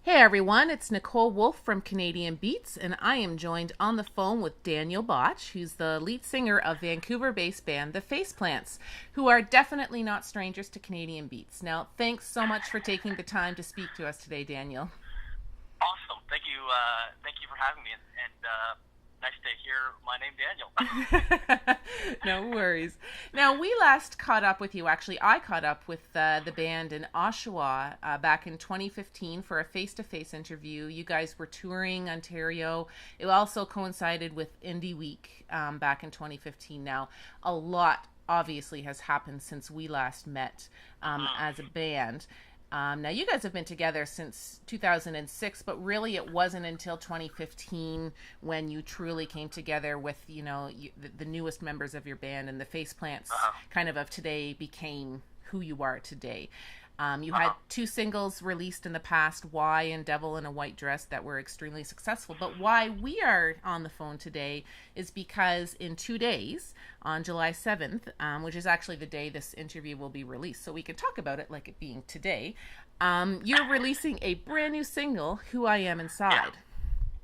Hey everyone, it's Nicole Wolfe from Canadian Beats, and I am joined on the phone with Daniel Botch, who's the lead singer of Vancouver-based band The Faceplants, who are definitely not strangers to Canadian Beats. Now, thanks so much for taking the time to speak to us today, Daniel. Awesome. Thank you. Thank you for having me, and nice to hear my name, Daniel. No worries. Now, we last caught up with you. Actually, I caught up with the band in Oshawa back in 2015 for a face-to-face interview. You guys were touring Ontario. It also coincided with Indie Week back in 2015. Now, a lot obviously has happened since we last met as a band. Now, you guys have been together since 2006, but really it wasn't until 2015 when you truly came together with, the newest members of your band, and the Faceplants kind of today became who you are today. You had two singles released in the past, Why and Devil in a White Dress, that were extremely successful. But why we are on the phone today is because in 2 days, on July 7th, which is actually the day this interview will be released, so we can talk about it like it being today, you're releasing a brand new single, Who I Am Inside. Yeah.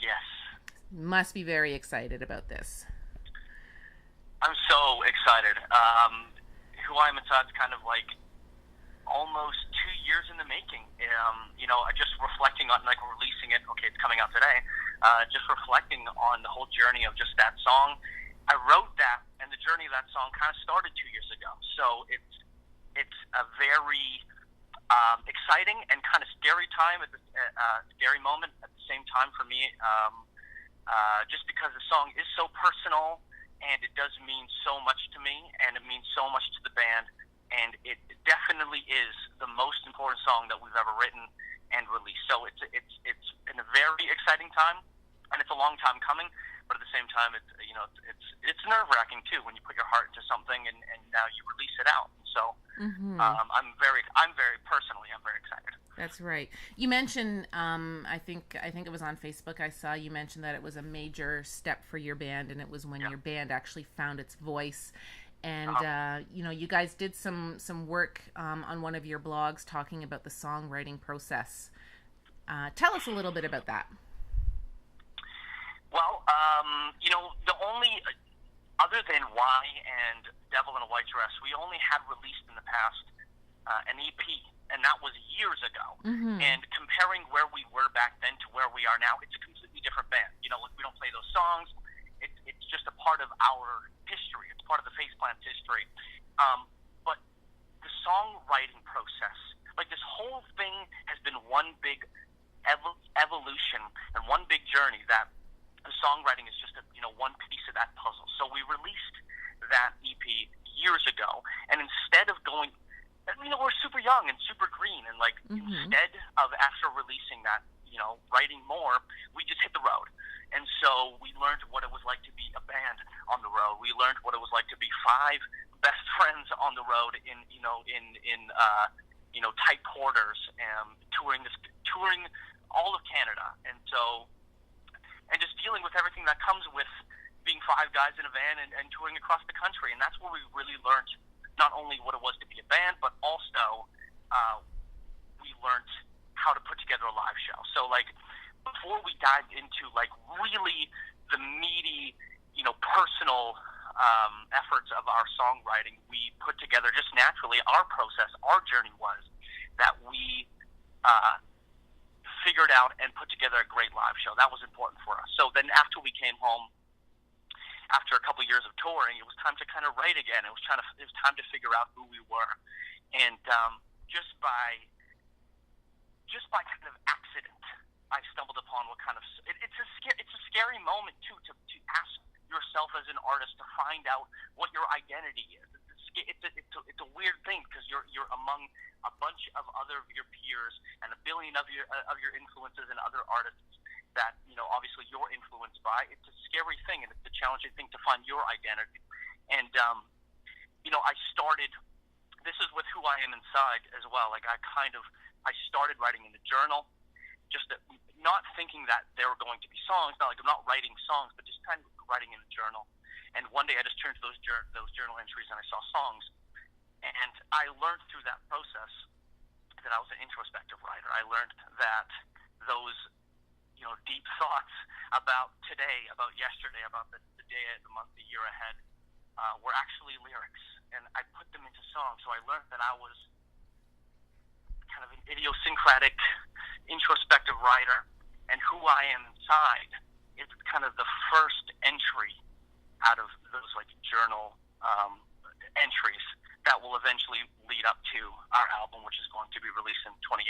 Yes. Must be very excited about this. I'm so excited. Who I Am Inside is kind of like almost 2 years in the making. I just reflecting on like releasing it. Okay, it's coming out today. Just reflecting on the whole journey of just that song. I wrote that, and the journey of that song kind of started 2 years ago. So it's a very exciting and kind of scary time at the scary moment at the same time for me. Just because the song is so personal, and it does mean so much to me, and it means so much to the band. And it definitely is the most important song that we've ever written and released. So it's been a very exciting time, and it's a long time coming. But at the same time, it's nerve-wracking too when you put your heart into something and now you release it out. So I'm very personally very excited. That's right. You mentioned, I think it was on Facebook. I saw you mentioned that it was a major step for your band, and it was when your band actually found its voice. And, you guys did some work on one of your blogs talking about the songwriting process. Tell us a little bit about that. Well, the only, other than Why and Devil in a White Dress, we only had released in the past an EP, and that was years ago. Mm-hmm. And comparing where we were back then to where we are now, it's a completely different band. We don't play those songs. It's just a part of our history. It's part of the Faceplants history. But the songwriting process, like this whole thing has been one big evolution and one big journey, that the songwriting is just one piece of that puzzle. So we released that EP years ago, and instead of going, we're super young and super green, and instead of after releasing that, writing more, we just hit the road. And so we learned what it was like to be a band on the road. We learned what it was like to be five best friends on the road in tight quarters, touring all of Canada. And just dealing with everything that comes with being five guys in a van and touring across the country. And that's where we really learned not only what it was to be a band, but also we learned how to put together a live show. So before we dived into really the meaty, personal efforts of our songwriting, we put together just naturally our process. Our journey was that we figured out and put together a great live show. That was important for us. So then after we came home, after a couple years of touring, it was time to kind of write again. It was time to figure out who we were. And just by kind of accident, I stumbled upon what kind of it's a scary moment too to ask yourself as an artist to find out what your identity is. It's a weird thing because you're among a bunch of other of your peers and a billion of your influences and other artists that obviously you're influenced by. It's a scary thing, and it's a challenging thing to find your identity. And I started. This is with Who I Am Inside as well. I started writing in the journal, just not thinking that there were going to be songs. Not I'm not writing songs, but just kind of writing in the journal. And one day I just turned to those journal entries and I saw songs. And I learned through that process that I was an introspective writer. I learned that those deep thoughts about today, about yesterday, about the day, the month, the year ahead, were actually lyrics, and I put them into songs. So I learned that I was kind of an idiosyncratic, introspective writer, and who I am inside is kind of the first entry out of those like journal entries that will eventually lead up to our album, which is going to be released in 2018.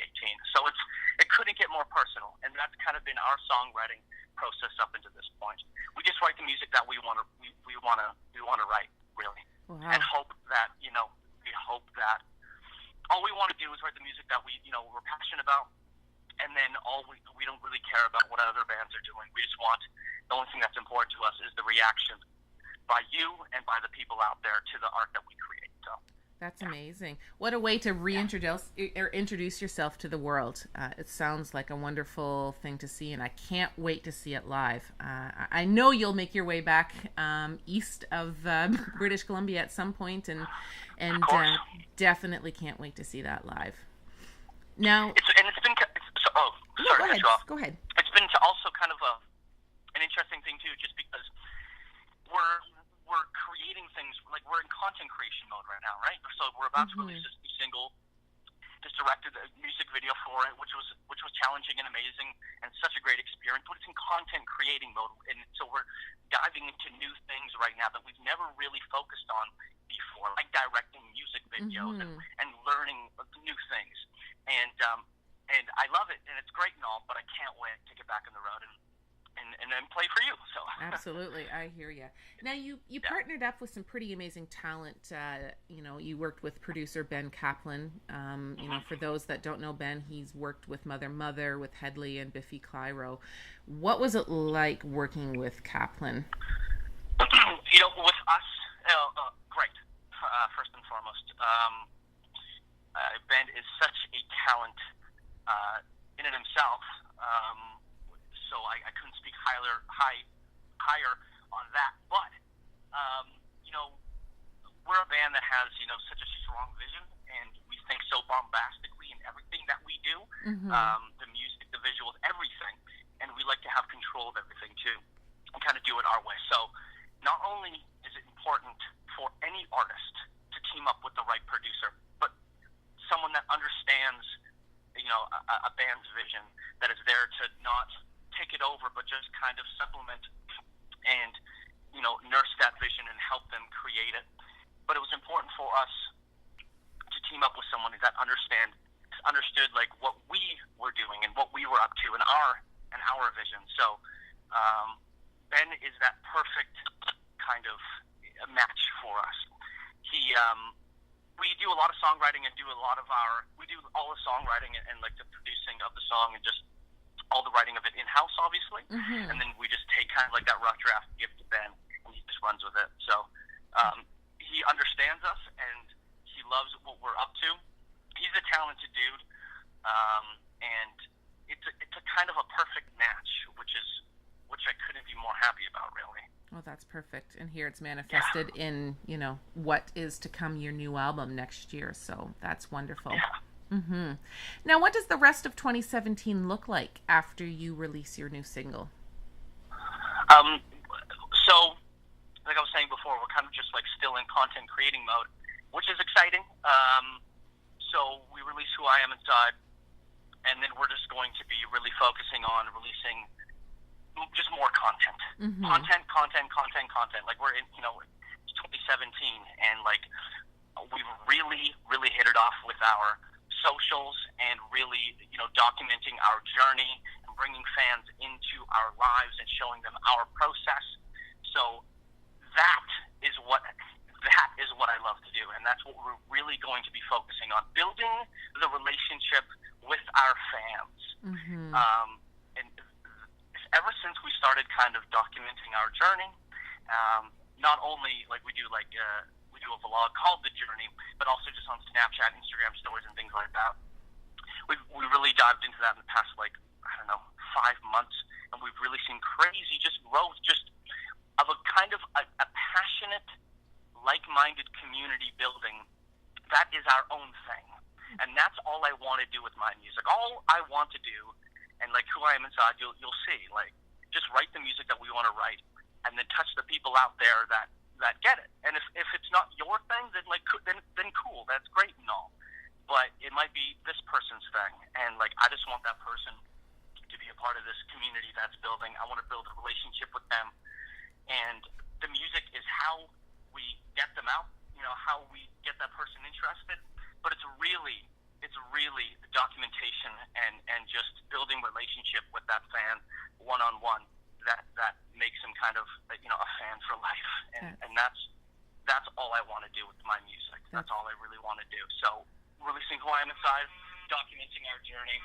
So it couldn't get more personal, and that's kind of been our songwriting process up until this point. We just write the music that we want to write, really, and hope that we hope that all we want to do is write the music that we're passionate about, and then we don't really care about what other bands are doing. We just want, the only thing that's important to us is the reaction by you and by the people out there to the art that we create. So that's amazing. What a way to introduce yourself to the world. It sounds like a wonderful thing to see, and I can't wait to see it live. I know you'll make your way back east of British Columbia at some point, and definitely can't wait to see that live. Now, Go ahead. It's been also kind of an interesting thing too, just because we're creating things, like we're in content creation mode right now, right? So we're about to release this new single, just directed a music video for it, which was challenging and amazing and such a great experience, but it's in content creating mode, and so we're diving into new things right now that we've never really focused on before, like directing music videos and learning new things, and I love it, and it's great and all, but I can't wait to get back on the road and play for you. So absolutely, I hear you. Now you partnered up with some pretty amazing talent. You worked with producer Ben Kaplan. For those that don't know Ben, he's worked with Mother, with Headley and Biffy Clyro. What was it like working with Kaplan? With us, great. First and foremost, Ben is such a talent in and himself. So I couldn't speak higher on that. But, we're a band that has, such a strong vision, and we think so bombastically in everything that we do, the music, the visuals, everything. And we like to have control of everything, too, and kind of do it our way. So not only is it important for any artist to team up with the right producer, but someone that understands, a band's vision, that is there to not take it over, but just kind of supplement and, nurse that vision and help them create it. But it was important for us to team up with someone that understood like what we were doing and what we were up to and our vision. So Ben is that perfect kind of match for us. We do a lot of songwriting and we do all the songwriting and like the producing of the song and just all the writing of it in-house, obviously. And then we just take kind of like that rough draft and give it to Ben, and he just runs with it. So he understands us, and he loves what we're up to. He's a talented dude, and it's a kind of a perfect match, which I couldn't be more happy about, really. Well, that's perfect. And here it's manifested in, what is to come, your new album next year. So that's wonderful. Yeah. Now, what does the rest of 2017 look like after you release your new single? So, like I was saying before, we're kind of just like still in content creating mode, which is exciting. So we release Who I Am Inside, and then we're just going to be really focusing on releasing just more content. Content. Like we're in, it's 2017, and like we've really, really hit it off with our socials and really, documenting our journey and bringing fans into our lives and showing them our process. So that is what I love to do, and that's what we're really going to be focusing on, building the relationship with our fans. And ever since we started kind of documenting our journey, not only like we do a vlog called The Journey, but also just on Snapchat, Instagram stories, and things like that. We really dived into that in the past, 5 months, and we've really seen crazy just growth, just of a kind of a passionate, like-minded community building. That is our own thing, and that's all I want to do with my music. All I want to do, and and like who I am inside, you'll see. Like, just write the music that we want to write, and then touch the people out there that get it. And if it's not your thing, then then cool, that's great and all. But it might be this person's thing, and like I just want that person to be a part of this community that's building. I want to build a relationship with them, and the music is how we get them out. How we get that person interested. But it's really documentation and just building relationship with that fan one-on-one that makes him kind of a fan for life, and that's all I want to do with my music. That's all I really want to do. So releasing Who I Am Inside, documenting our journey,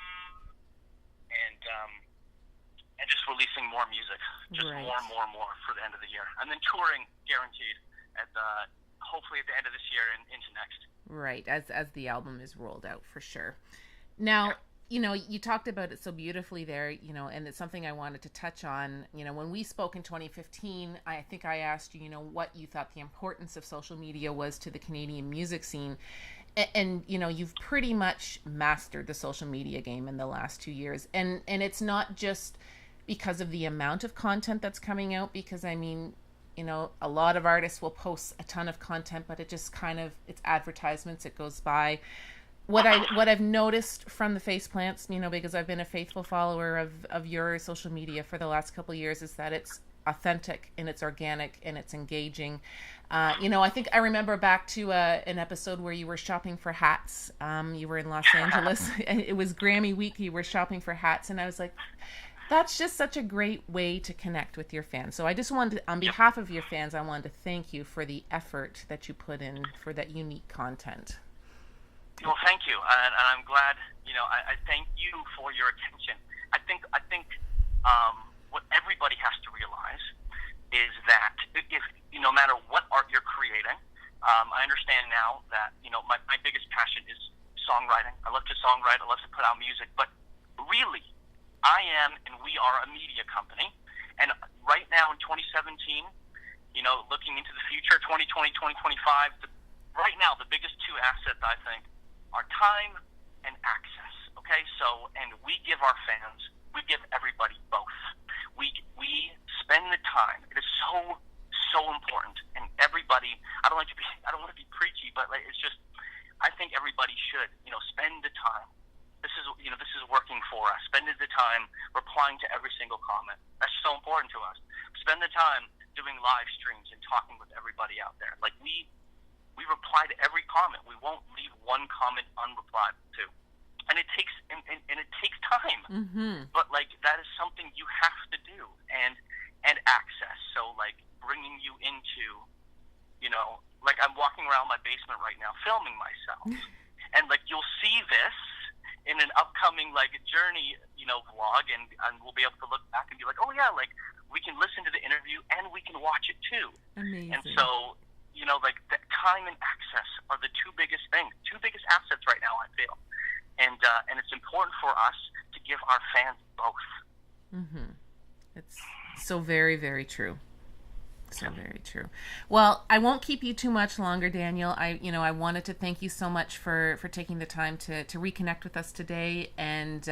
and just releasing more music, just right. more for the end of the year, and then touring guaranteed hopefully at the end of this year and into next. Right, as the album is rolled out, for sure. Now, you talked about it so beautifully there, and it's something I wanted to touch on. When we spoke in 2015, I think I asked you, what you thought the importance of social media was to the Canadian music scene. And you've pretty much mastered the social media game in the last 2 years. And it's not just because of the amount of content that's coming out, because a lot of artists will post a ton of content, but it just it's advertisements, it goes by. What I've noticed from the Faceplants, because I've been a faithful follower of your social media for the last couple of years, is that it's authentic and it's organic and it's engaging. I think I remember back to an episode where you were shopping for hats. You were in Los Angeles. It was Grammy week. You were shopping for hats, and I was like, that's just such a great way to connect with your fans. So I just wanted to, on behalf of your fans, I wanted to thank you for the effort that you put in for that unique content. Well, thank you, and I'm glad. I thank you for your attention. I think what everybody has to realize is that if no matter what art you're creating, I understand now that my biggest passion is songwriting. I love to songwrite. I love to put out music, but really, I am and we are a media company, and right now in 2017, looking into the future, 2020, 2025, right now the biggest two assets I think are time and access. Okay, so and we give our fans, we give everybody both. We spend the time. It is so important, and everybody. I don't want to be preachy, but it's just I think everybody should spend the time. This is working for us. Spend the time replying to every single comment. That's so important to us. Spend the time doing live streams and talking with everybody out there. Like we reply to every comment. We won't leave one comment unreplied to. And it takes time. Mm-hmm. But that is something you have to do and access. So bringing you into I'm walking around my basement right now filming myself. And you'll see this in an upcoming journey, vlog, and we'll be able to look back and be like, oh yeah, we can listen to the interview and we can watch it too. Amazing. And so, the time and access are the two biggest assets right now, I feel. And it's important for us to give our fans both. Mm-hmm. It's so very, very true. So very true. Well, I won't keep you too much longer, Daniel. I wanted to thank you so much for taking the time to reconnect with us today. And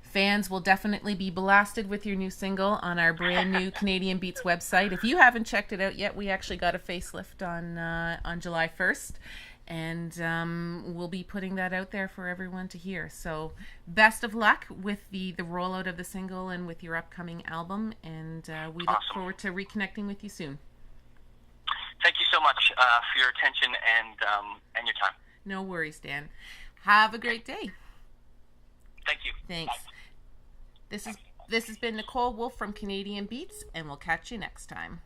fans will definitely be blasted with your new single on our brand new Canadian Beats website. If you haven't checked it out yet, we actually got a facelift on July 1st. And we'll be putting that out there for everyone to hear. So best of luck with the rollout of the single and with your upcoming album. And we look forward to reconnecting with you soon. Thank you so much for your attention and your time. No worries, Dan. Have a great day. Thank you. Thanks. Bye. This has been Nicole Wolfe from Canadian Beats, and we'll catch you next time.